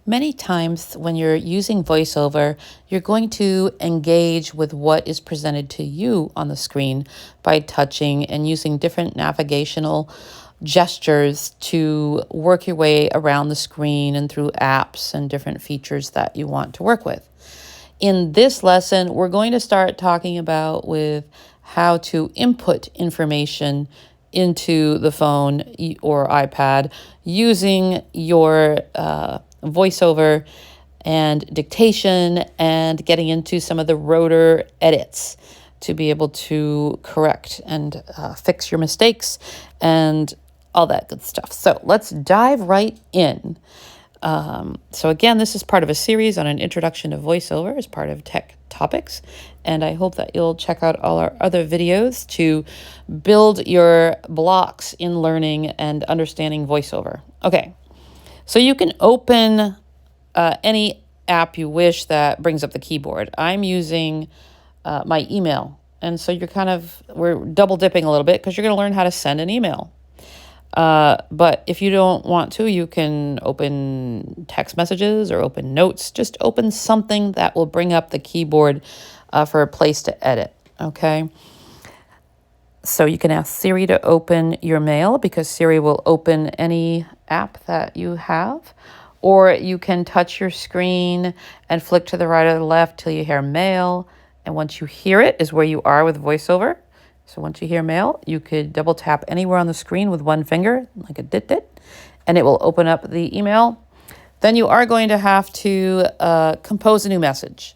Many times when you're using VoiceOver, you're going to engage with what is presented to you on the screen by touching and using different navigational gestures to work your way around the screen and through apps and different features that you want to work with. In this lesson, we're going to start talking about with how to input information into the phone or iPad using your VoiceOver and dictation, and getting into some of the rotor edits to be able to correct and fix your mistakes and all that good stuff. So let's dive right in. So again, this is part of a series on an introduction to VoiceOver as part of Tech Topics, and I hope that you'll check out all our other videos to build your blocks in learning and understanding VoiceOver. Okay, so you can open any app you wish that brings up the keyboard. I'm using my email, and so we're double dipping a little bit because you're going to learn how to send an email. But if you don't want to, you can open text messages or open notes. Just open something that will bring up the keyboard for a place to edit, okay? So you can ask Siri to open your mail because Siri will open any app that you have. Or you can touch your screen and flick to the right or the left till you hear mail. And once you hear it is where you are with VoiceOver. So once you hear mail, you could double tap anywhere on the screen with one finger, like a dit, and it will open up the email. Then you are going to have to compose a new message.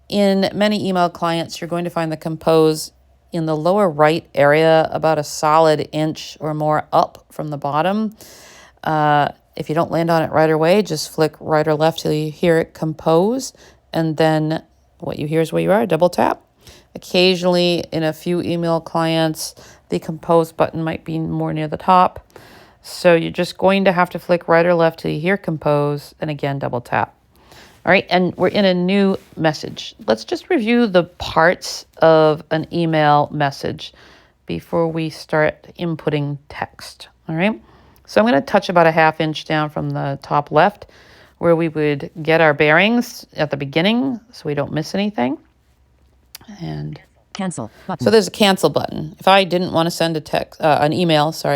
In many email clients, you're going to find the compose in the lower right area, about a solid inch or more up from the bottom. If you don't land on it right away, just flick right or left till you hear it compose, and then what you hear is where you are, double tap. Occasionally, in a few email clients, the compose button might be more near the top. So you're just going to have to flick right or left till you hear compose, and again, double tap. All right, and we're in a new message. Let's just review the parts of an email message before we start inputting text. All right, so I'm going to touch about a ½ inch down from the top left where we would get our bearings at the beginning so we don't miss anything. And cancel button. So there's a cancel button. If I didn't want to send an email, if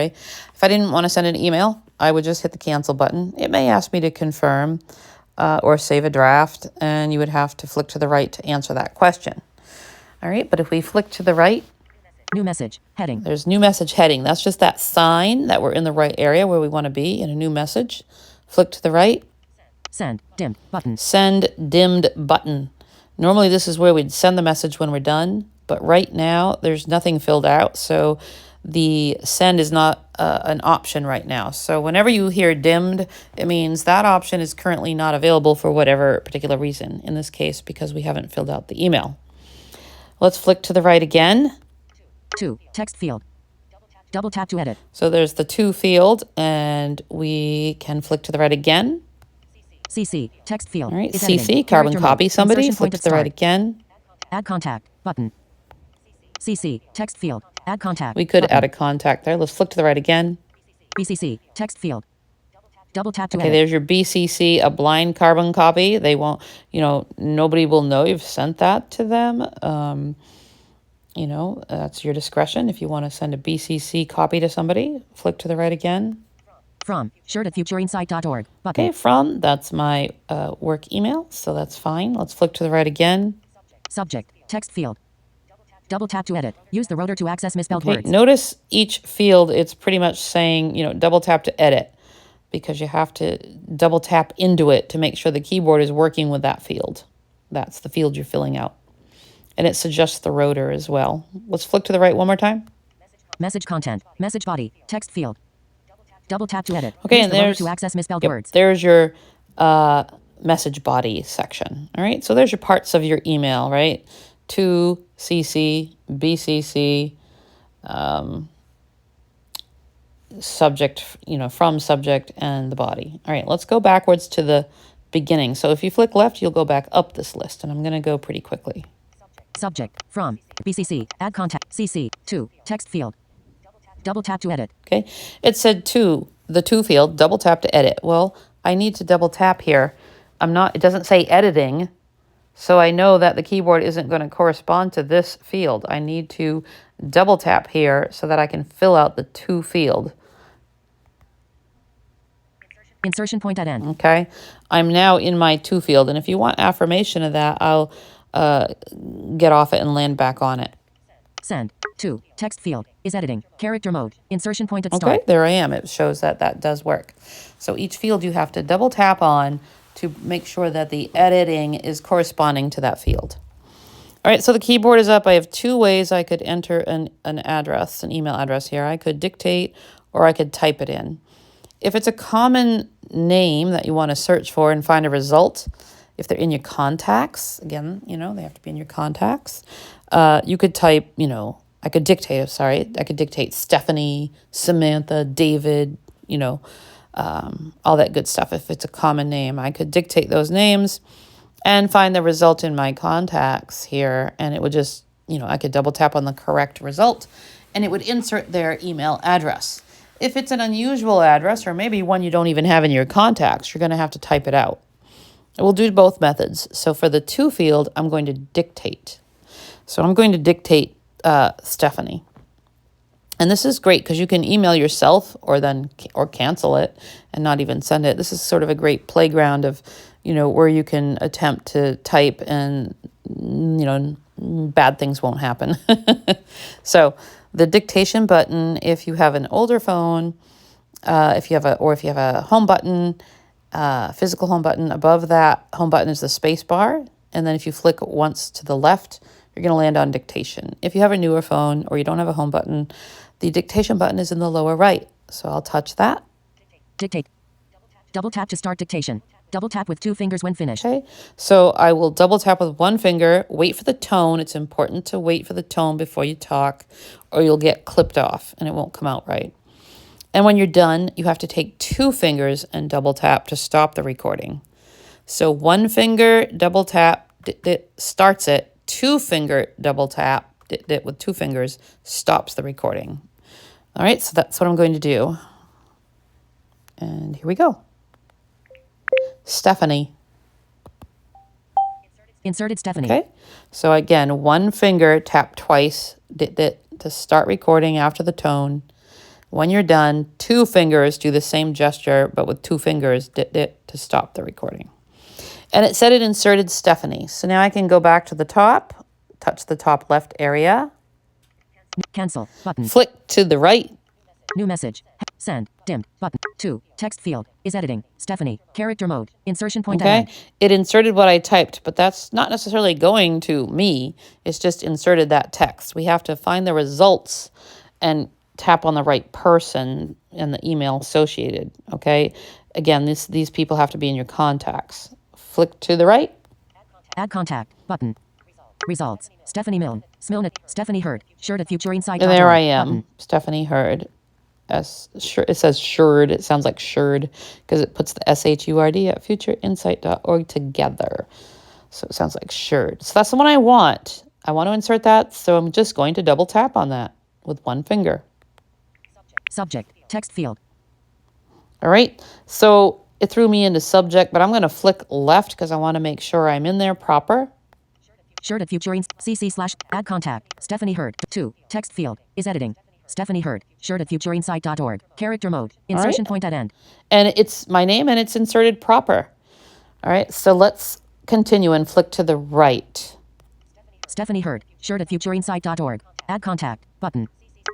I didn't want to send an email, I would just hit the cancel button. It may ask me to confirm or save a draft, and you would have to flick to the right to answer that question. All right, but if we flick to the right, new message heading. There's new message heading. That's just that sign that we're in the right area where we want to be in a new message. Flick to the right. Send dimmed button. Send dimmed button. Normally this is where we'd send the message when we're done, but right now there's nothing filled out, so the send is not an option right now. So whenever you hear dimmed, it means that option is currently not available for whatever particular reason, in this case because we haven't filled out the email. Let's flick to the right again. 2 text field. Double tap to edit. So there's the to field, and we can flick to the right again. CC text field. All right, is CC, editing. carbon Character copy mode. somebody, Insertion flick point to of the right start. again. Add contact button. CC text field. Add contact. We could button. add a contact there. Let's flick to the right again. BCC text field. Double tap to Okay, edit. there's your BCC, a blind carbon copy. They won't, nobody will know you've sent that to them. That's your discretion. If you want to send a BCC copy to somebody, flick to the right again. From Hurd@futureinsight.org button. Okay, from, that's my work email, so that's fine. Let's flick to the right again. Subject text field. Double tap to edit. Use the rotor to access misspelled Okay, words. notice each field, it's pretty much saying, double tap to edit, because you have to double tap into it to make sure the keyboard is working with that field. That's the field you're filling out. And it suggests the rotor as well. Let's flick to the right one more time. Message content. Message body. Text field. Double tap to edit. Okay, Use and the rotor there's to access misspelled words. There's your message body section. All right, so there's your parts of your email, right? To CC, BCC, subject, from subject, and the body. All right, let's go backwards to the beginning. So if you flick left, you'll go back up this list, and I'm going to go pretty quickly. Subject. From. BCC. Add contact. CC. To. Text field. Double tap to edit. Okay, it said to, the to field, double tap to edit. Well, I need to double tap here it doesn't say editing. So I know that the keyboard isn't going to correspond to this field. I need to double tap here so that I can fill out the to field. Insertion point at end. Okay, I'm now in my to field, and if you want affirmation of that, I'll get off it and land back on it. Send to text field is editing. Character mode. Insertion point at start. Okay, there I am. It shows that that does work. So each field you have to double tap on to make sure that the editing is corresponding to that field. All right, so the keyboard is up. I have two ways I could enter an address, an email address here. I could dictate or I could type it in. If it's a common name that you want to search for and find a result, if they're in your contacts, again, you know, they have to be in your contacts, you could type, you know, I could dictate Stephanie, Samantha, David, you know, all that good stuff. If it's a common name, I could dictate those names and find the result in my contacts here. And it would just, you know, I could double tap on the correct result and it would insert their email address. If it's an unusual address or maybe one you don't even have in your contacts, you're going to have to type it out. We'll do both methods. So for the to field, I'm going to dictate. So I'm going to dictate Stephanie. And this is great because you can email yourself or cancel it and not even send it. This is sort of a great playground of, you know, where you can attempt to type and, you know, bad things won't happen. So the dictation button, if you have an older phone, if you have a home button, physical home button, above that home button is the space bar. And then if you flick once to the left, you're going to land on dictation. If you have a newer phone or you don't have a home button, the dictation button is in the lower right. So I'll touch that. Dictate. Double tap to start dictation. Double tap with 2 fingers when finished. Okay, so I will double tap with 1 finger, wait for the tone. It's important to wait for the tone before you talk or you'll get clipped off and it won't come out right. And when you're done, you have to take 2 fingers and double tap to stop the recording. So 1 finger, double tap, starts it. 2 finger double tap, with 2 fingers, stops the recording. All right, so that's what I'm going to do. And here we go. Stephanie. Inserted Stephanie. Okay, so again, 1 finger, tap twice to start recording after the tone. When you're done, 2 fingers do the same gesture, but with 2 fingers to stop the recording. And it said it inserted Stephanie. So now I can go back to the top, touch the top left area. Cancel button. Flick to the right. New message. Send. Dimmed. Button. 2. Text field. Is editing. Stephanie. Character mode. Insertion point. Okay. End. It inserted what I typed, but that's not necessarily going to me. It's just inserted that text. We have to find the results and tap on the right person and the email associated. Okay. Again, these people have to be in your contacts. Flick to the right. Add contact. Button. Results. Stephanie Milne. Smilnet. Stephanie Hurd. Shirt at futureinsight.org. And there I am. Button. Stephanie Hurd. It says Shurd. It sounds like Shurd because it puts the SHURD at futureinsight.org together. So it sounds like Shurd. So that's the one I want. I want to insert that. So I'm just going to double tap on that with 1 finger. Subject. Text field. All right. So it threw me into subject, but I'm going to flick left because I want to make sure I'm in there proper. Shirt at CC/add contact. Stephanie Hurd. 2. Text field. Is editing. Stephanie Hurd. Shirt at futureinsight.org. Character mode. Insertion point at end. And it's my name and it's inserted proper. All right. So let's continue and flick to the right. Stephanie Hurd. Shirt at futureinsight.org. Add contact. Button.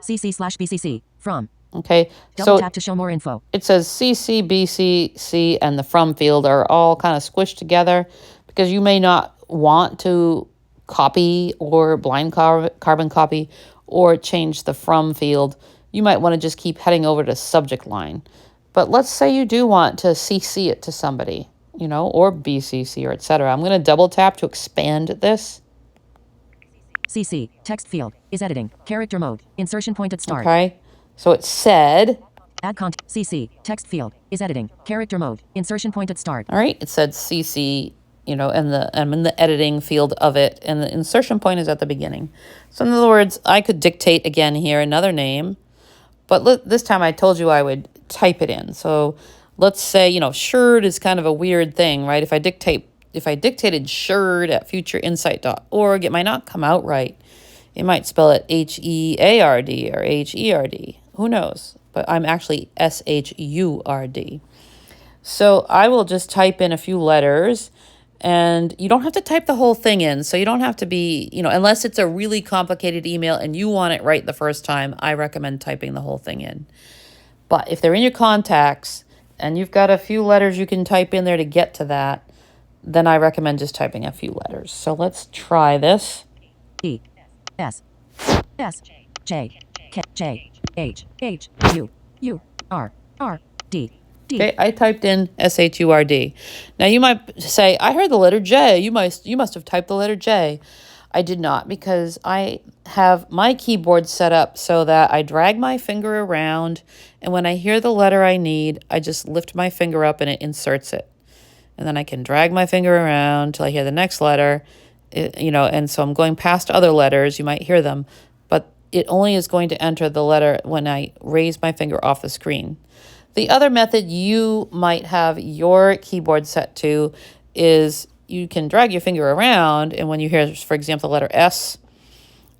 CC/BCC. From. Okay. Double So tap to show more info. it says CC, BC, C, and the from field are all kind of squished together because you may not want to copy or blind carbon copy or change the from field. You might want to just keep heading over to subject line. But let's say you do want to CC it to somebody, you know, or BCC or etc. I'm going to double tap to expand this. CC. Text field. Is editing. Character mode. Insertion point at start. Okay. So it said, Add content. CC. Text field. Is editing. Character mode. Insertion point at start. all right, it said CC, you know, and I'm in the editing field of it, and the insertion point is at the beginning. So in other words, I could dictate again here another name, but this time I told you I would type it in. So let's say, you know, Shurd is kind of a weird thing, right? If I dictated Shurd at futureinsight.org, it might not come out right. It might spell it H-E-A-R-D or H-E-R-D. Who knows? But I'm actually S-H-U-R-D. So I will just type in a few letters, and you don't have to type the whole thing in. So you don't have to be, you know, unless it's a really complicated email and you want it right the first time, I recommend typing the whole thing in. But if they're in your contacts and you've got a few letters you can type in there to get to that, then I recommend just typing a few letters. So let's try this. E S S J K J H H U U R R D D. Okay, I typed in S-H-U-R-D. Now you might say, I heard the letter J. You must have typed the letter J. I did not, because I have my keyboard set up so that I drag my finger around, and when I hear the letter I need, I just lift my finger up and it inserts it. And then I can drag my finger around till I hear the next letter, you know, and so I'm going past other letters. You might hear them, but it only is going to enter the letter when I raise my finger off the screen. The other method you might have your keyboard set to is you can drag your finger around, and when you hear, for example, the letter S,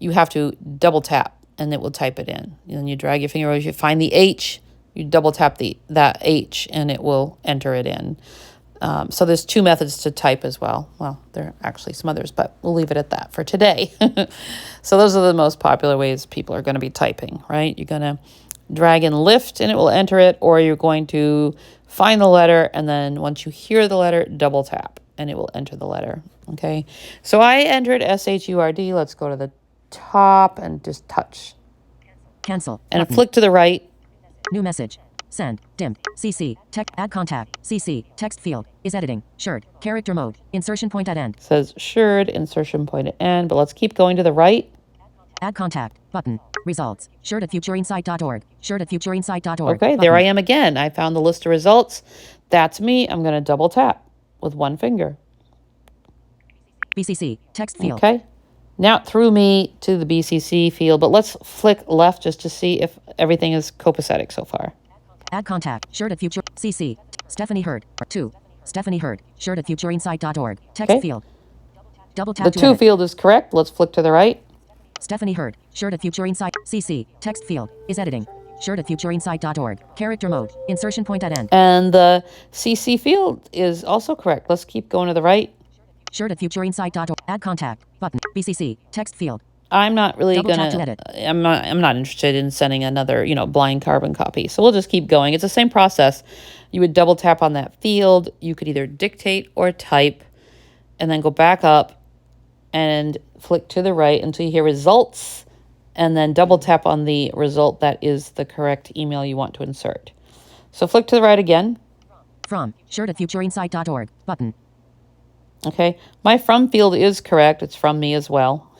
you have to double tap and it will type it in. And then you drag your finger over, you find the H, you double tap that H and it will enter it in. So there's two methods to type as well. Well, there are actually some others, but we'll leave it at that for today. So those are the most popular ways people are going to be typing, right? You're going to drag and lift and it will enter it, or you're going to find the letter and then once you hear the letter, double tap and it will enter the letter, okay? So I entered S-H-U-R-D. Let's go to the top and just touch. Cancel. And Button. flick to the right. New message. Send. Dimmed. CC. Text. Add contact. CC. Text field. Is editing. Shurd. Character mode. Insertion point at end. Says Shurd. Insertion point at end. But let's keep going to the right. Add contact. Button. Results. Shurd at futureinsight.org. Shurd at futureinsight.org. Okay, there I am again. I found the list of results. That's me. I'm going to double tap with one finger. BCC. Text field. Okay. Now it threw me to the BCC field, but let's flick left just to see if everything is copacetic so far. Add contact. Shurd at future. CC. Stephanie Hurd. 2. Stephanie Hurd. Shurd at futureinsight.org. Text Okay. field. Double tap The to to edit. field is correct. Let's flick to the right. Stephanie Hurd. Shurd at futureinsight. CC. Text field. Is editing. Shurd at futureinsight.org. Character mode. Insertion point at end. And the CC field is also correct. Let's keep going to the right. Shurd at futureinsight.org. Add contact. Button. BCC. Text field. I'm not really Double tap gonna. to edit. I'm not interested in sending another, blind carbon copy. So we'll just keep going. It's the same process. You would double tap on that field. You could either dictate or type, and then go back up and flick to the right until you hear results, and then double tap on the result that is the correct email you want to insert. So flick to the right again. From. Shurd at futureinsight.org. Button. Okay, my from field is correct. It's from me as well.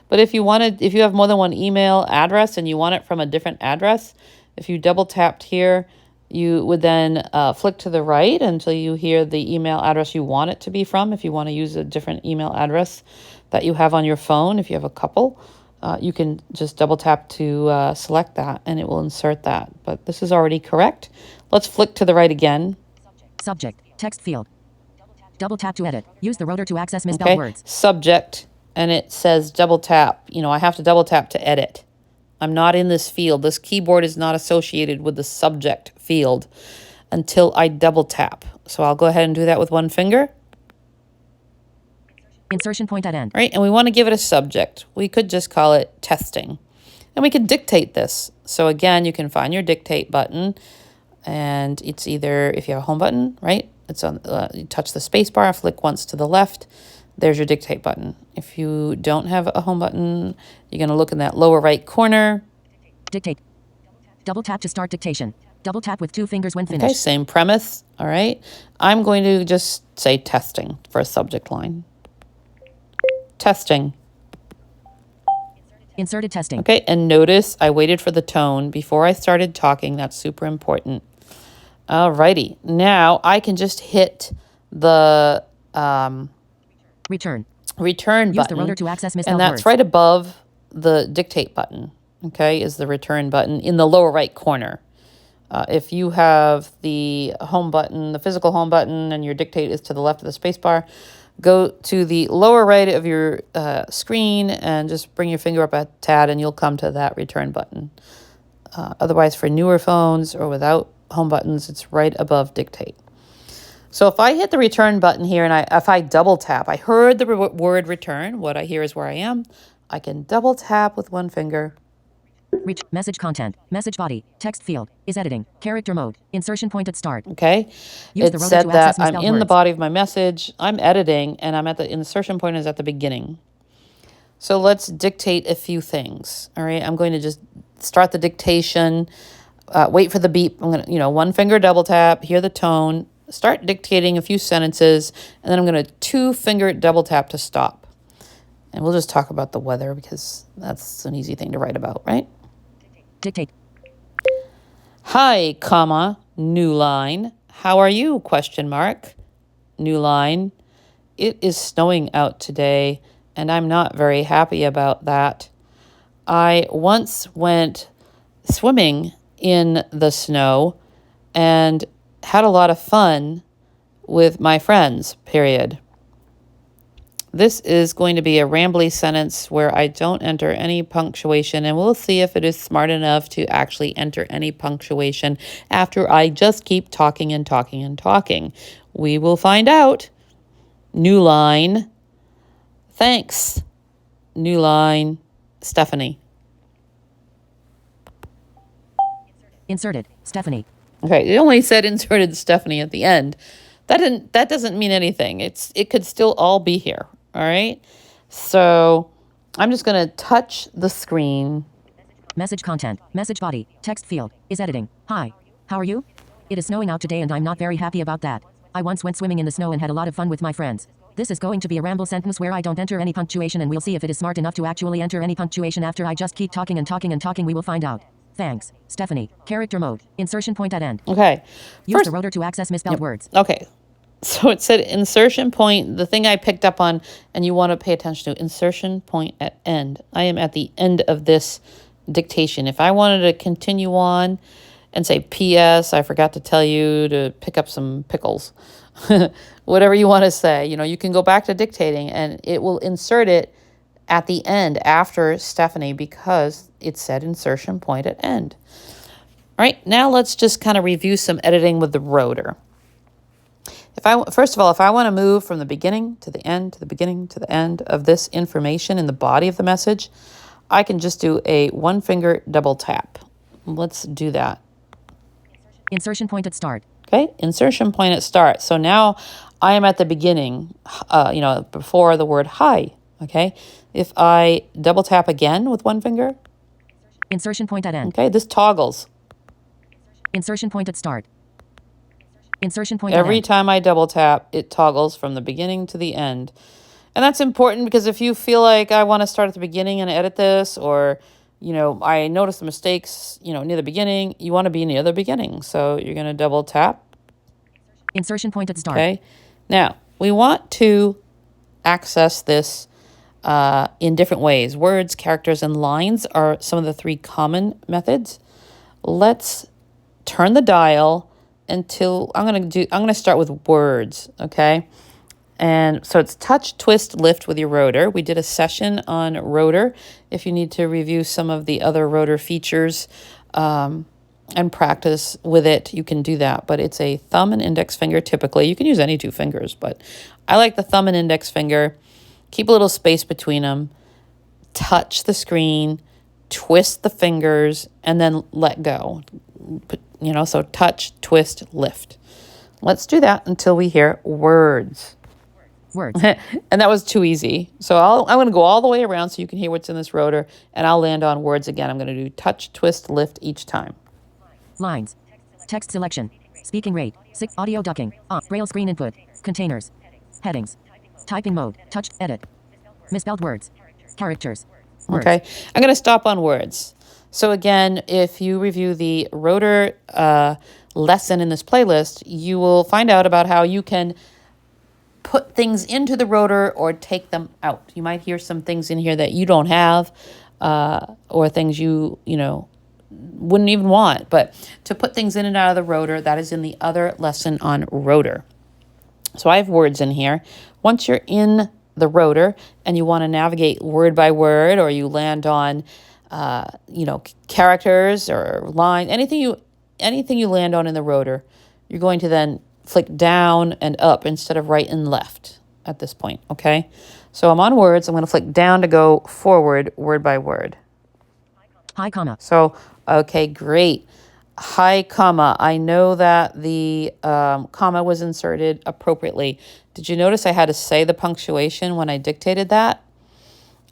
But if you have more than one email address and you want it from a different address, if you double tapped here, you would then flick to the right until you hear the email address you want it to be from. If you want to use a different email address that you have on your phone, if you have a couple, you can just double tap to select that and it will insert that. But this is already correct. Let's flick to the right again. Subject. Text field. Double tap to edit. Use the rotor to access misspelled Okay, words. subject, and it says double tap. I have to double tap to edit. I'm not in this field. This keyboard is not associated with the subject field until I double tap. So I'll go ahead and do that with one finger. Insertion point at end. Right, and we want to give it a subject. We could just call it testing. And we could dictate this. So again, you can find your dictate button, and it's either, if you have a home button, right? It's on. You touch the space bar, flick once to the left. There's your dictate button. If you don't have a home button, you're going to look in that lower right corner. Dictate. Double tap to start dictation. Double tap with 2 fingers when Okay, finished. same premise. All right. I'm going to just say testing for a subject line. Testing. Inserted testing. Okay, and notice I waited for the tone before I started talking. That's super important. Alrighty. Now I can just hit the Return. return Use button. the rotor to access misspelled And that's words. right above the dictate button. Okay, is the return button in the lower right corner. If you have the home button, the physical home button, and your dictate is to the left of the space bar, go to the lower right of your screen and just bring your finger up a tad and you'll come to that return button. Otherwise, for newer phones or without home buttons, it's right above dictate. So if I hit the return button here and if I double tap, I heard the word return. What I hear is where I am. I can double tap with one finger. Reach message content, message body, text field is editing, character mode, insertion point at start. Okay. Use It the rotor said to that access I'm misspelled in the words. body of my message. I'm editing and I'm at the insertion point is at the beginning. So let's dictate a few things. All right. I'm going to just start the dictation, wait for the beep. I'm going to, one finger double tap, hear the tone, start dictating a few sentences, and then I'm going to 2-finger double tap to stop. And we'll just talk about the weather because that's an easy thing to write about, right? Dictate. Hi, comma, new line. How are you? Question mark. New line. It is snowing out today, and I'm not very happy about that. I once went swimming in the snow and had a lot of fun with my friends, period. This is going to be a rambly sentence where I don't enter any punctuation, and we'll see if it is smart enough to actually enter any punctuation after I just keep talking and talking and talking. We will find out. New line. Thanks. New line. Stephanie. Inserted, Stephanie. Okay, it only said inserted Stephanie at the end. That doesn't mean anything. It could still all be here. All right. So I'm just going to touch the screen. Message content, message body, text field is editing. Hi, how are you? It is snowing out today and I'm not very happy about that. I once went swimming in the snow and had a lot of fun with my friends. This is going to be a ramble sentence where I don't enter any punctuation, and we'll see if it is smart enough to actually enter any punctuation after I just keep talking and talking and talking. We will find out. Thanks, Stephanie. Character mode, insertion point at end. Okay. Use the rotor to access misspelled words. Okay. So it said insertion point, the thing I picked up on, and you want to pay attention to, insertion point at end. I am at the end of this dictation. If I wanted to continue on and say, P.S., I forgot to tell you to pick up some pickles, whatever you want to say, you can go back to dictating and it will insert it at the end after Stephanie because it said insertion point at end. All right, now let's just kind of review some editing with the rotor. First of all, if I want to move from the beginning to the end, to the beginning to the end of this information in the body of the message, I can just do a 1-finger double tap. Let's do that. Insertion point at start. Okay, insertion point at start. So now I am at the beginning, before the word hi. Okay, if I double tap again with 1 finger. Insertion point at end. Okay, this toggles. Insertion point at start. Insertion point Every at end. time I double tap, it toggles from the beginning to the end. And that's important because if you feel like I want to start at the beginning and edit this, or, I notice the mistakes, near the beginning, you want to be near the beginning. So you're going to double tap. Insertion point at start. Okay. Now, we want to access this in different ways. Words, characters, and lines are some of the 3 common methods. Let's turn the dial until I'm going to start with words, okay? And so it's touch, twist, lift with your rotor. We did a session on rotor. If you need to review some of the other rotor features and practice with it, you can do that. But it's a thumb and index finger typically. You can use any 2 fingers, but I like the thumb and index finger. Keep a little space between them. Touch the screen, twist the fingers, and then let go. So touch, twist, lift. Let's do that until we hear words. Words. And that was too easy. So I'm going to go all the way around so you can hear what's in this rotor, and I'll land on words again. I'm going to do touch, twist, lift each time. Lines. Text selection. Speaking rate. Audio ducking. Braille screen input. Containers. Headings. Typing mode. Touch. Edit. Misspelled words. Characters. Words. Okay. I'm going to stop on words. So again, if you review the rotor lesson in this playlist, you will find out about how you can put things into the rotor or take them out. You might hear some things in here that you don't have or things you wouldn't even want. But to put things in and out of the rotor, that is in the other lesson on rotor. So I have words in here. Once you're in the rotor and you want to navigate word by word, or you land on, characters or line, anything you land on in the rotor, you're going to then flick down and up instead of right and left at this point, okay? So I'm on words. I'm going to flick down to go forward, word by word. Hi, comma. So, okay, great. Hi, comma. I know that the comma was inserted appropriately. Did you notice I had to say the punctuation when I dictated that?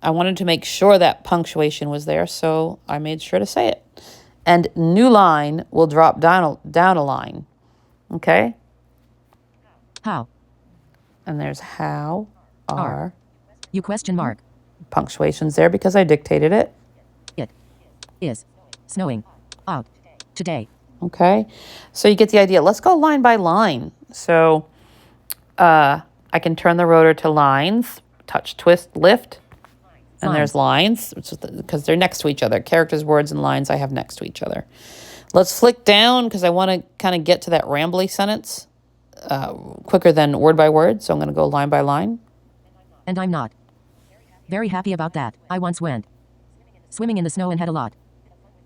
I wanted to make sure that punctuation was there, so I made sure to say it. And new line will drop down a line. Okay? How. And there's how, are. You question mark. Punctuation's there because I dictated it. It is snowing out today. Okay? So you get the idea. Let's go line by line. So I can turn the rotor to lines, touch, twist, lift. And there's lines, because they're next to each other. Characters, words, and lines I have next to each other. Let's flick down, because I want to kind of get to that rambly sentence quicker than word by word. So I'm going to go line by line. And I'm not very happy about that. I once went swimming in the snow and had a lot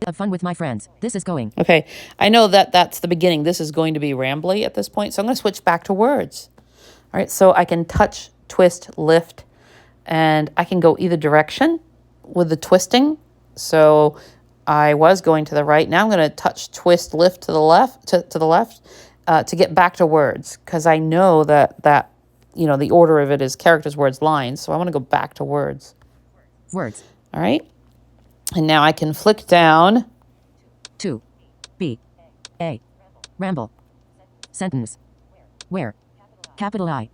of fun with my friends. This is going. Okay, I know that that's the beginning. This is going to be rambly at this point. So I'm going to switch back to words. All right, so I can touch, twist, lift. And I can go either direction with the twisting. So I was going to the right. Now I'm going to touch, twist, lift to the left, to the left, to get back to words. Because I know that the order of it is characters, words, lines. So I want to go back to words. Words. All right. And now I can flick down. To. B. A. Ramble. Sentence. Where. Capital I.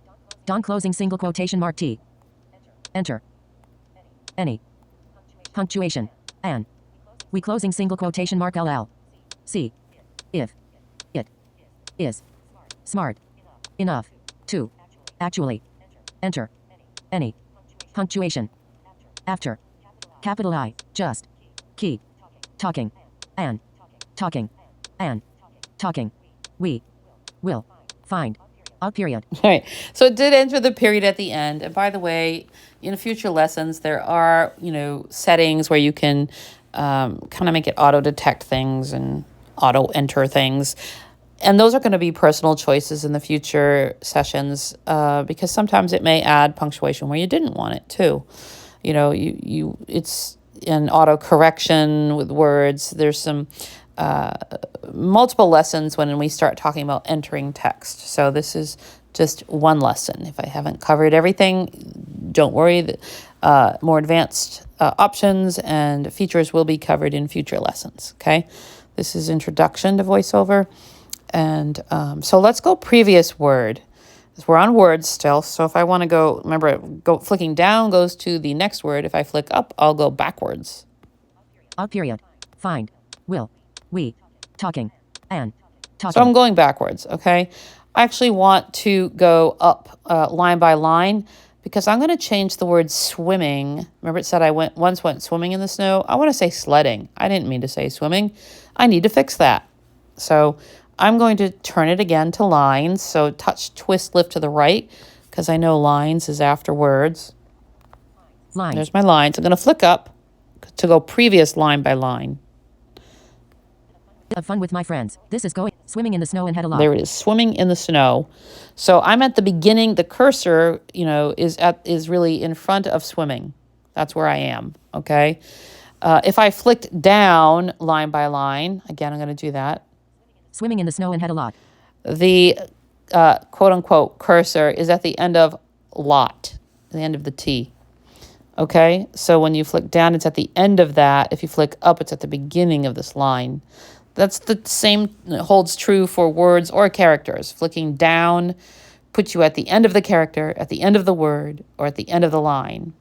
Don closing single quotation mark T. Enter. Any. Punctuation. An. We closing single quotation mark LL. C. If. It. Is. Smart. Enough. To. Actually. Enter. Any. Punctuation. After. Capital I. Just. Key. Talking. An. Talking. An. Talking. We. Will. Find. A period. All right. So it did enter the period at the end. And by the way, in future lessons, there are, settings where you can kind of make it auto-detect things and auto-enter things. And those are going to be personal choices in the future sessions because sometimes it may add punctuation where you didn't want it too. It's an auto-correction with words. There's some multiple lessons when we start talking about entering text. So this is just one lesson. If I haven't covered everything, don't worry. More advanced options and features will be covered in future lessons, okay? This is introduction to VoiceOver. And so let's go previous word. We're on words still. So if I want to go, remember, flicking down goes to the next word. If I flick up, I'll go backwards. A period. Find. Will. We. Talking. And. Talking. So I'm going backwards, okay? I actually want to go up line by line because I'm going to change the word swimming. Remember it said I once went swimming in the snow? I want to say sledding. I didn't mean to say swimming. I need to fix that. So I'm going to turn it again to lines. So touch, twist, lift to the right because I know lines is after words. Lines. There's my lines. I'm going to flick up to go previous line by line. Have fun with my friends. This is going swimming in the snow and had a lot. There it is, swimming in the snow. So I'm at the beginning. The cursor, is really in front of swimming. That's where I am, okay? If I flicked down line by line, again, I'm going to do that. Swimming in the snow and had a lot. The quote-unquote cursor is at the end of lot, the end of the T. Okay? So when you flick down, it's at the end of that. If you flick up, it's at the beginning of this line. That's the same, holds true for words or characters. Flicking down puts you at the end of the character, at the end of the word, or at the end of the line,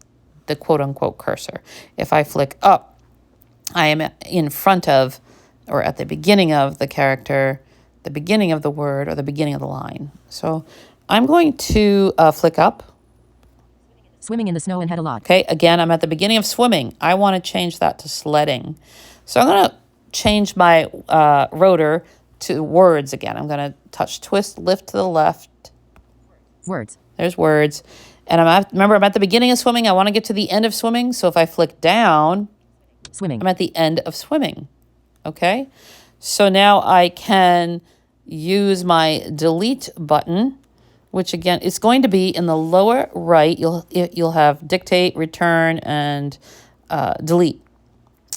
the quote-unquote cursor. If I flick up, I am in front of or at the beginning of the character, the beginning of the word, or the beginning of the line. So I'm going to flick up. Swimming in the snow and had a lot. Okay, again, I'm at the beginning of swimming. I want to change that to sledding. So I'm going to change my rotor to words again. I'm going to touch twist lift to the left. Words. There's words. And remember, I'm at the beginning of swimming. I want to get to the end of swimming. So if I flick down, Swimming. I'm at the end of swimming. Okay? So now I can use my delete button, which again is going to be in the lower right. You'll have dictate, return, and delete.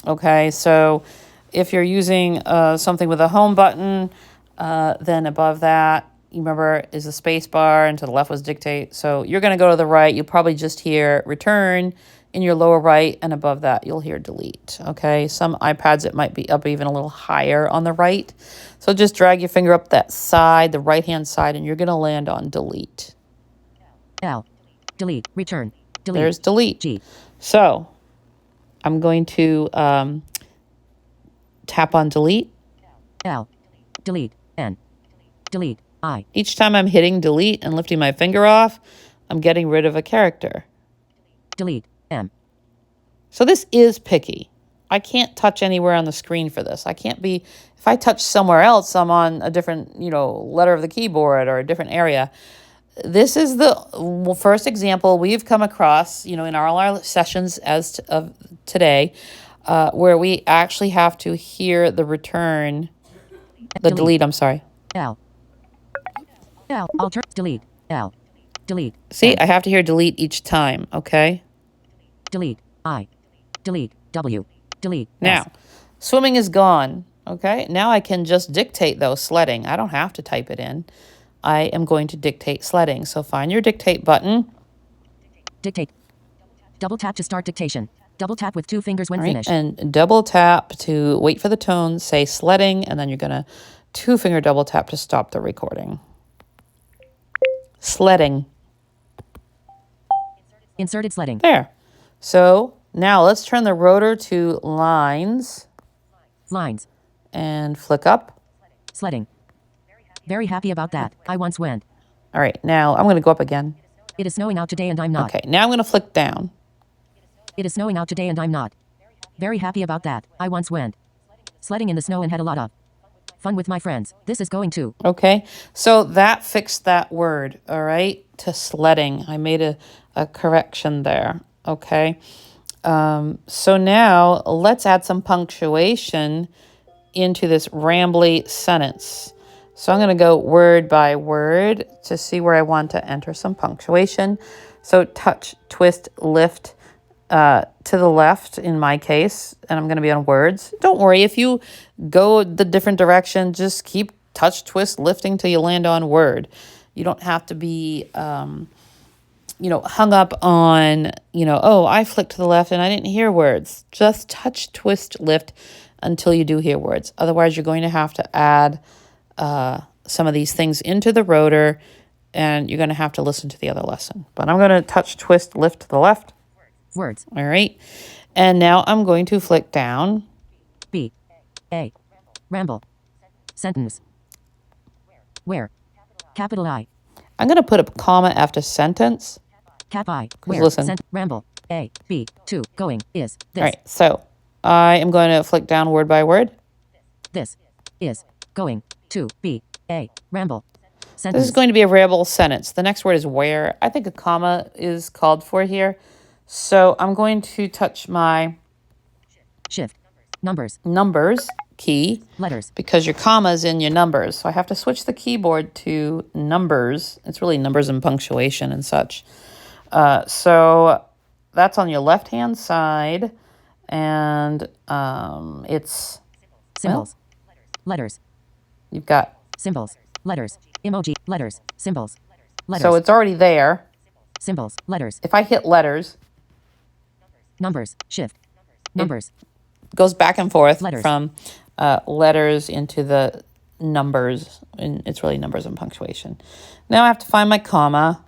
Okay, so if you're using something with a home button, then above that, you remember, is the space bar, and to the left was dictate. So you're going to go to the right. You'll probably just hear return in your lower right, and above that, you'll hear delete. Okay, some iPads, it might be up even a little higher on the right. So just drag your finger up that side, the right-hand side, and you're going to land on delete. L. Delete. Return. Delete. There's delete. G. So I'm going to tap on delete. L. Delete. N. Delete. I. Each time I'm hitting delete and lifting my finger off, I'm getting rid of a character. Delete. M. So this is picky. I can't touch anywhere on the screen for this. I can't be, if I touch somewhere else, I'm on a different, letter of the keyboard or a different area. This is the first example we've come across, in all our sessions of today, where we actually have to hear the return, the delete, I'm sorry. L. L. Alter. Delete. L. Delete. See, N. I have to hear delete each time, okay? Delete. I. Delete. W. Delete. Now, S. swimming is gone, okay? Now I can just dictate, though, sledding. I don't have to type it in. I am going to dictate sledding. So find your dictate button. Dictate. Double tap to start dictation. Double tap with 2 fingers when finished. And double tap to wait for the tone, say sledding, and then you're going to 2-finger double tap to stop the recording. Sledding. Inserted sledding. There. So now let's turn the rotor to lines. Lines. And flick up. Sledding. Very happy about that. I once went. All right, now I'm going to go up again. It is snowing out today and I'm not. Okay, now I'm going to flick down. It is snowing out today and I'm not. Very happy about that. I once went sledding in the snow and had a lot of fun with my friends. This is going to. Okay, so that fixed that word, all right, to sledding. I made a correction there, okay? So now let's add some punctuation into this rambly sentence. So I'm going to go word by word to see where I want to enter some punctuation. So touch, twist, lift to the left in my case, and I'm going to be on words. Don't worry, if you go the different direction, just keep touch, twist, lifting till you land on word. You don't have to be, hung up on, oh, I flicked to the left and I didn't hear words. Just touch, twist, lift until you do hear words. Otherwise, you're going to have to add some of these things into the rotor, and you're going to have to listen to the other lesson. But I'm going to touch, twist, lift to the left. Words. All right. And now I'm going to flick down. B. A. Ramble. Sentence. Where. Capital I. I'm going to put a comma after sentence. Cap I. Where. Listen. Ramble. A. B. 2. Going. Is. This. All right. So I am going to flick down word by word. This. Is. Going. To. B. A. Ramble. Sentence. This is going to be a ramble sentence. The next word is where. I think a comma is called for here. So I'm going to touch my shift. Numbers key. Letters. Because your comma is in your numbers. So I have to switch the keyboard to numbers. It's really numbers and punctuation and such. So that's on your left-hand side. And it's... Symbols. Letters. You've got... Symbols. Letters. Emoji. Letters. Symbols. Letters. So it's already there. Symbols. Letters. If I hit letters... Numbers. Shift. Numbers. It goes back and forth letters. From letters into the numbers. And it's really numbers and punctuation. Now I have to find my comma.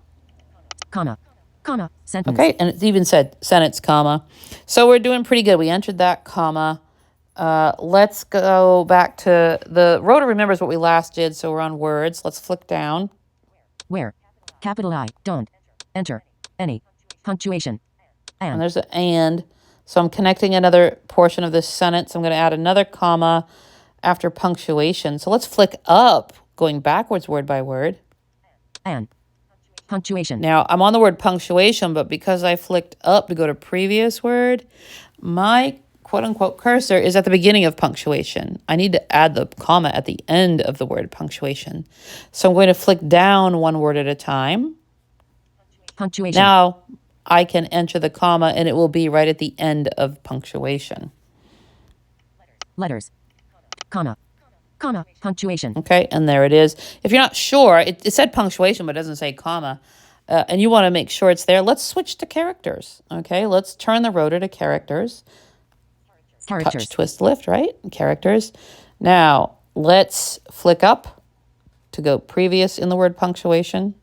Comma. Comma. Sentence. Okay, and it's even said sentence, comma. So we're doing pretty good. We entered that comma. Let's go back to the rotor remembers what we last did, so we're on words. Let's flick down. Where. Capital I. Don't. Enter. Any. Punctuation. And there's an and. So I'm connecting another portion of this sentence. I'm going to add another comma after punctuation. So let's flick up, going backwards word by word. And. Punctuation. Now, I'm on the word punctuation, but because I flicked up to go to previous word, my quote-unquote cursor is at the beginning of punctuation. I need to add the comma at the end of the word punctuation. So I'm going to flick down one word at a time. Punctuation. Now, I can enter the comma, and it will be right at the end of punctuation. Letters. Comma. Comma. Punctuation. Okay, and there it is. If you're not sure, it said punctuation, but it doesn't say comma, and you want to make sure it's there, let's switch to characters. Okay, let's turn the rotor to characters. Touch, twist, lift, right? Characters. Now, let's flick up to go previous in the word punctuation.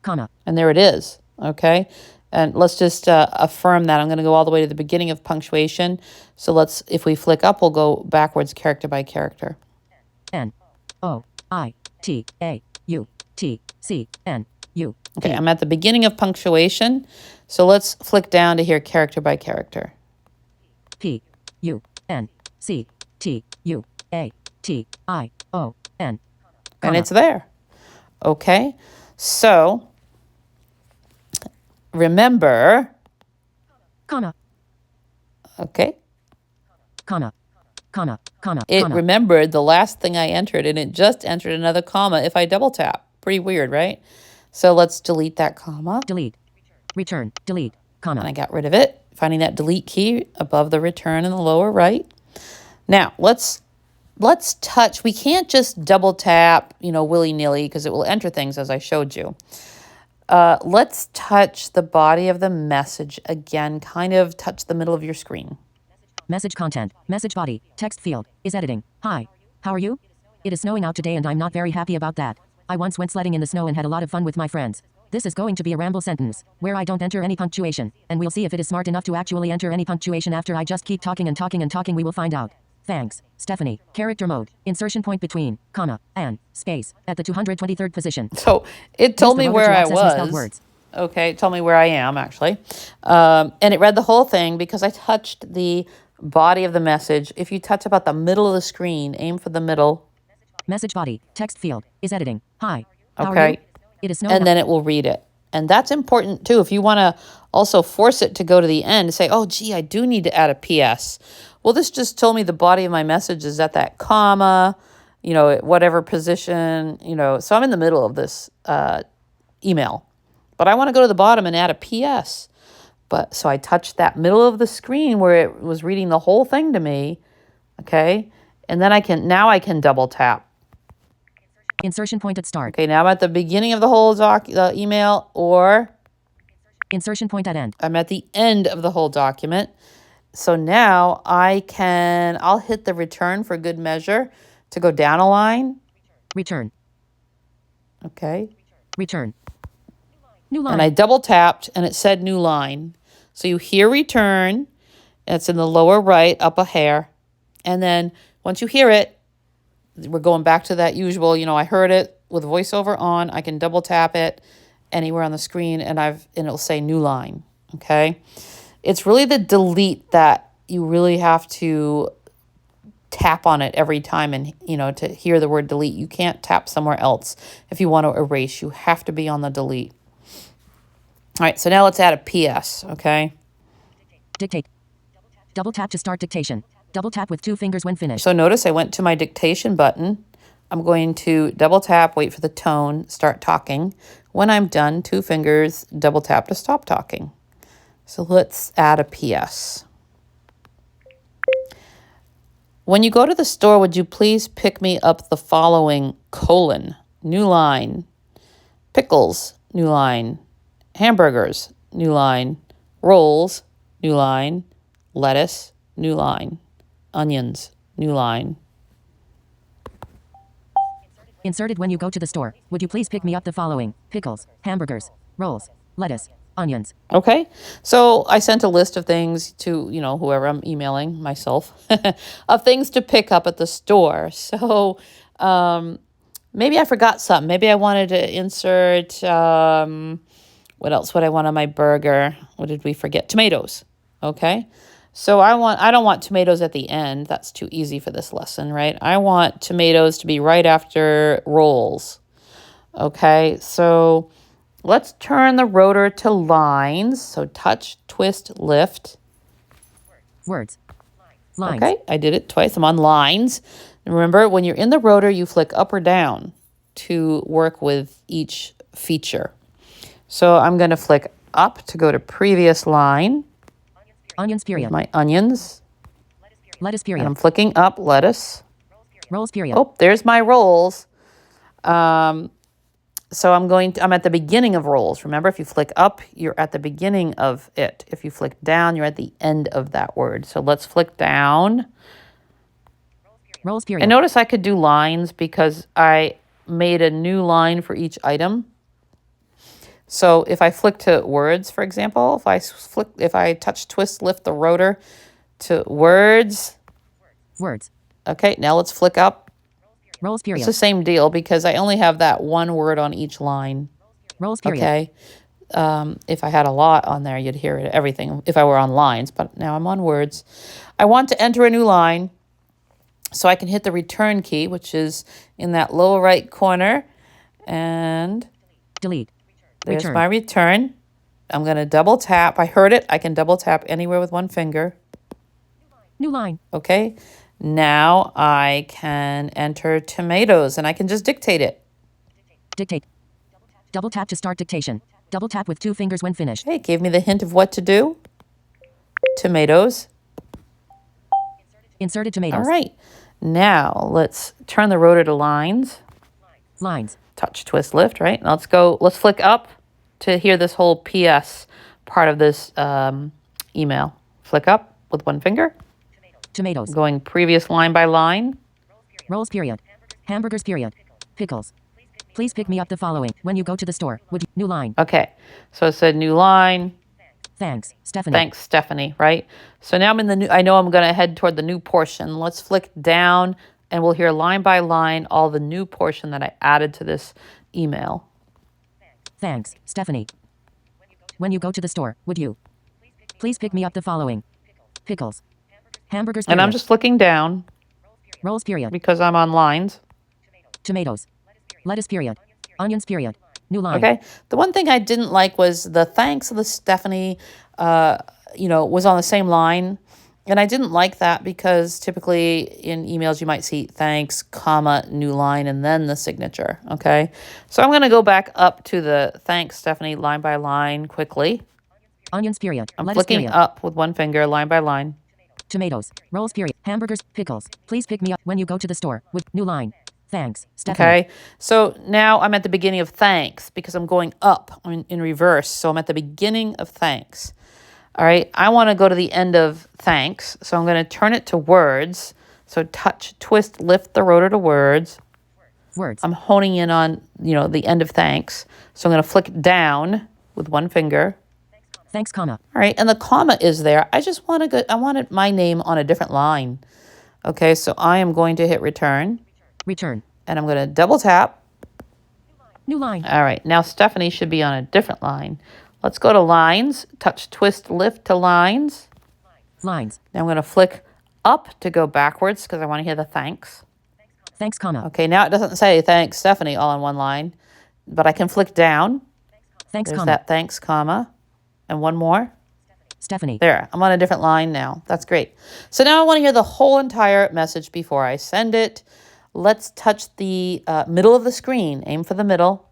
Comma. And there it is, okay? And let's just affirm that. I'm going to go all the way to the beginning of punctuation. So let's, if we flick up, we'll go backwards character by character. N O I T A U T C N U. Okay, I'm at the beginning of punctuation. So let's flick down to here character by character. P U N C T U A T I O N. And it's there. Okay, so remember. Comma. Okay. Comma. Comma. Comma. It remembered the last thing I entered, and it just entered another comma if I double tap. Pretty weird, right? So let's delete that comma. Delete. Return. Delete. Comma. And I got rid of it. Finding that delete key above the return in the lower right. Now, let's touch. We can't just double tap, willy-nilly, because it will enter things as I showed you. Let's touch the body of the message again, kind of touch the middle of your screen. Message content, message body, text field, is editing. Hi, how are you? It is snowing out today and I'm not very happy about that. I once went sledding in the snow and had a lot of fun with my friends. This is going to be a ramble sentence, where I don't enter any punctuation, and we'll see if it is smart enough to actually enter any punctuation after I just keep talking and talking and talking. We will find out. Thanks, Stephanie. Character mode, insertion point between, comma, and, space, at the 223rd position. So it told me where I was. Words. Okay, it told me where I am, actually. And it read the whole thing because I touched the body of the message. If you touch about the middle of the screen, aim for the middle. Message body, text field, is editing. Hi, how okay. are you? It is snowing. And then it will read it. And that's important too. If you want to also force it to go to the end, say, oh, gee, I do need to add a PS. Well, this just told me the body of my message is at that comma, whatever position, So I'm in the middle of this email. But I want to go to the bottom and add a PS. So I touched that middle of the screen where it was reading the whole thing to me, okay? And then I can double tap. Insertion point at start. Okay, now I'm at the beginning of the whole email, or insertion point at end. I'm at the end of the whole document. So now I'll hit the return for good measure to go down a line. Return. Okay. Return. New line. And I double tapped and it said new line. So you hear return. It's in the lower right, up a hair. And then once you hear it, we're going back to that usual, I heard it with voiceover on. I can double tap it anywhere on the screen and it'll say new line. Okay. It's really the delete that you really have to tap on it every time and, to hear the word delete. You can't tap somewhere else if you want to erase. You have to be on the delete. All right, so now let's add a PS, okay? Dictate. Double tap to start dictation. Double tap with 2 fingers when finished. So notice I went to my dictation button. I'm going to double tap, wait for the tone, start talking. When I'm done, 2 fingers, double tap to stop talking. So let's add a PS. When you go to the store, would you please pick me up the following: : new line, pickles, new line, hamburgers, new line, rolls, new line, lettuce, new line, onions, new line. Inserted when you go to the store. Would you please pick me up the following: pickles, hamburgers, rolls, lettuce, onions. Okay, so I sent a list of things to, whoever I'm emailing, myself, of things to pick up at the store. So maybe I forgot something. Maybe I wanted to insert, what else would I want on my burger? What did we forget? Tomatoes. Okay. So I don't want tomatoes at the end. That's too easy for this lesson, right? I want tomatoes to be right after rolls. Okay. So let's turn the rotor to lines. So touch, twist, lift. Words. Lines. Okay, I did it twice. I'm on lines. And remember, when you're in the rotor, you flick up or down to work with each feature. So I'm going to flick up to go to previous line. Onions period. My onions. Lettuce period. And I'm flicking up lettuce. Rolls period. Oh, there's my rolls. So I'm at the beginning of rolls. Remember, if you flick up, you're at the beginning of it. If you flick down, you're at the end of that word. So let's flick down. Rolls period. And notice I could do lines because I made a new line for each item. So if I flick to words, for example, if I touch, twist, lift the rotor to words. Words. Okay, now let's flick up. Rolls period. It's the same deal because I only have that one word on each line. Rolls period. Okay. If I had a lot on there, you'd hear everything if I were on lines, but now I'm on words. I want to enter a new line, so I can hit the return key, which is in that lower right corner, and delete. There's my return. I'm going to double tap. I heard it. I can double tap anywhere with one finger. New line. Okay. Now I can enter tomatoes, and I can just dictate it. Dictate. Double tap to start dictation. Double tap with 2 fingers when finished. Okay, it gave me the hint of what to do. Tomatoes. Inserted tomatoes. All right. Now let's turn the rotor to lines. Lines. Touch, twist, lift, right? Now let's flick up to hear this whole PS part of this email. Flick up with one finger. Tomatoes. Going previous line by line. Rolls period. Hamburgers period. Pickles. Please pick me up the following. When you go to the store, would you... New line. Okay. So it said new line. Thanks, Stephanie. Thanks, Stephanie, right? So now I'm in the new, I know I'm going to head toward the new portion. Let's flick down and we'll hear line by line all the new portion that I added to this email. Thanks, Stephanie. When you go to the store, would you please pick me up the following. Pickles. Hamburgers period. And I'm just flicking down. Rolls period. Because I'm on lines. Tomatoes. Lettuce period. Onions period. New line. Okay. The one thing I didn't like was the thanks of the Stephanie, was on the same line. And I didn't like that because typically in emails you might see thanks, comma, new line, and then the signature. Okay. So I'm going to go back up to the thanks, Stephanie, line by line quickly. Onions period. I'm Lettuce flicking period. up with one finger, line by line. Tomatoes. Rolls period. Hamburgers. Pickles. Please pick me up when you go to the store. With new line. Thanks, Stephanie. Okay, so now I'm at the beginning of thanks because I'm going up in reverse. So I'm at the beginning of thanks. All right, I want to go to the end of thanks. So I'm going to turn it to words. So touch, twist, lift the rotor to words. Words. I'm honing in on, the end of thanks. So I'm going to flick down with one finger. Thanks, comma. All right, and the comma is there. I wanted my name on a different line. Okay, so I am going to hit return. Return. And I'm going to double tap. New line. All right, now Stephanie should be on a different line. Let's go to lines. Touch, twist, lift to lines. Lines. Now I'm going to flick up to go backwards because I want to hear the thanks. Thanks, comma. Okay, now it doesn't say thanks, Stephanie, all in one line. But I can flick down. Thanks, There's comma. that thanks, comma. And one more. Stephanie. There, I'm on a different line now. That's great. So now I want to hear the whole entire message before I send it. Let's touch the middle of the screen. Aim for the middle.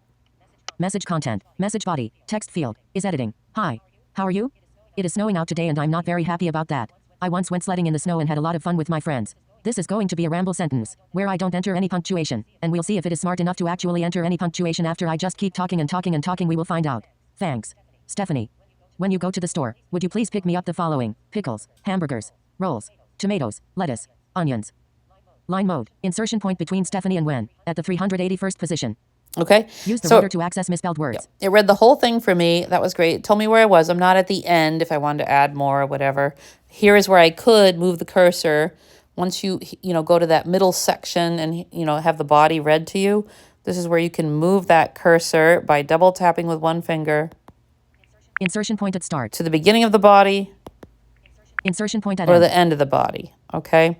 Message content. Message body. Text field. Is editing. Hi. How are you? It is snowing out today and I'm not very happy about that. I once went sledding in the snow and had a lot of fun with my friends. This is going to be a ramble sentence, where I don't enter any punctuation, and we'll see if it is smart enough to actually enter any punctuation after I just keep talking and talking and talking. We will find out. Thanks. Stephanie. When you go to the store, would you please pick me up the following. Pickles. Hamburgers. Rolls. Tomatoes. Lettuce. Onions. Line mode. Insertion point between Stephanie and when. At the 381st position. Okay. Use the rotor to access misspelled words. It read the whole thing for me. That was great. It told me where I was. I'm not at the end if I wanted to add more or whatever. Here is where I could move the cursor. Once you go to that middle section and, have the body read to you, this is where you can move that cursor by double tapping with one finger. Insertion point at start. To the beginning of the body. Insertion point at or end. the end of the body, okay?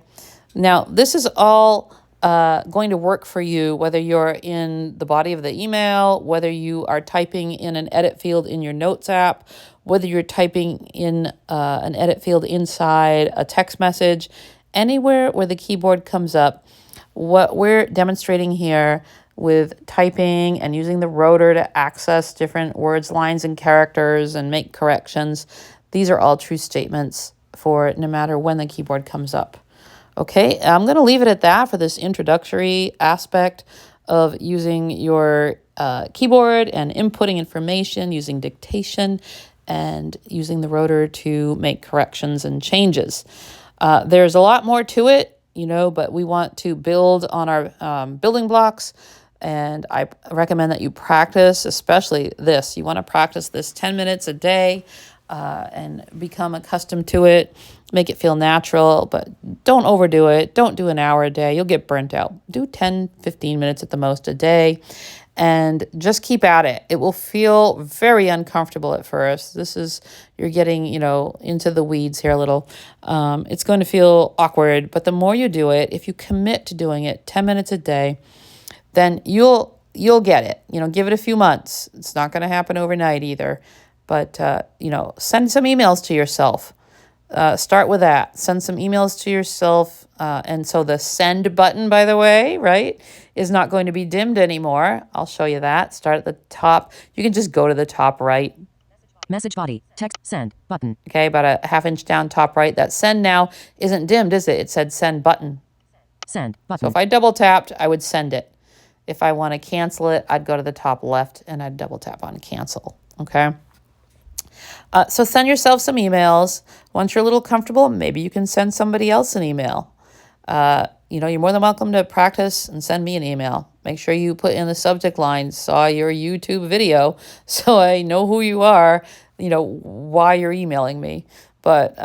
Now, this is all going to work for you whether you're in the body of the email, whether you are typing in an edit field in your Notes app, whether you're typing in an edit field inside a text message, anywhere where the keyboard comes up. What we're demonstrating here with typing and using the rotor to access different words, lines, and characters and make corrections, these are all true statements for no matter when the keyboard comes up. Okay, I'm going to leave it at that for this introductory aspect of using your keyboard and inputting information, using dictation, and using the rotor to make corrections and changes. There's a lot more to it, but we want to build on our building blocks. And I recommend that you practice, especially this. You want to practice this 10 minutes a day and become accustomed to it. Make it feel natural, but don't overdo it. Don't do an hour a day. You'll get burnt out. Do 10, 15 minutes at the most a day. And just keep at it. It will feel very uncomfortable at first. You're getting, into the weeds here a little. It's going to feel awkward, but the more you do it, if you commit to doing it 10 minutes a day, then you'll get it. Give it a few months. It's not going to happen overnight either. But, send some emails to yourself. Start with that. Send some emails to yourself. And so the send button, by the way, right, is not going to be dimmed anymore. I'll show you that. Start at the top. You can just go to the top right. Message body. Text. Send. Button. Okay, about a half inch down top right. That send now isn't dimmed, is it? It said send button. Send. Button. So if I double tapped, I would send it. If I want to cancel it, I'd go to the top left and I'd double tap on cancel. Okay. So send yourself some emails. Once you're a little comfortable, maybe you can send somebody else an email. You're more than welcome to practice and send me an email. Make sure you put in the subject line, saw your YouTube video, so I know who you are, why you're emailing me. But,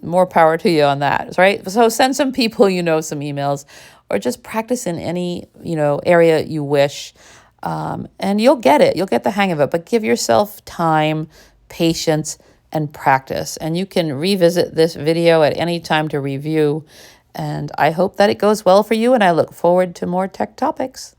more power to you on that, right? So send some people some emails, or just practice in any, area you wish. And you'll get it. You'll get the hang of it. But give yourself time, patience, and practice. And you can revisit this video at any time to review. And I hope that it goes well for you. And I look forward to more tech topics.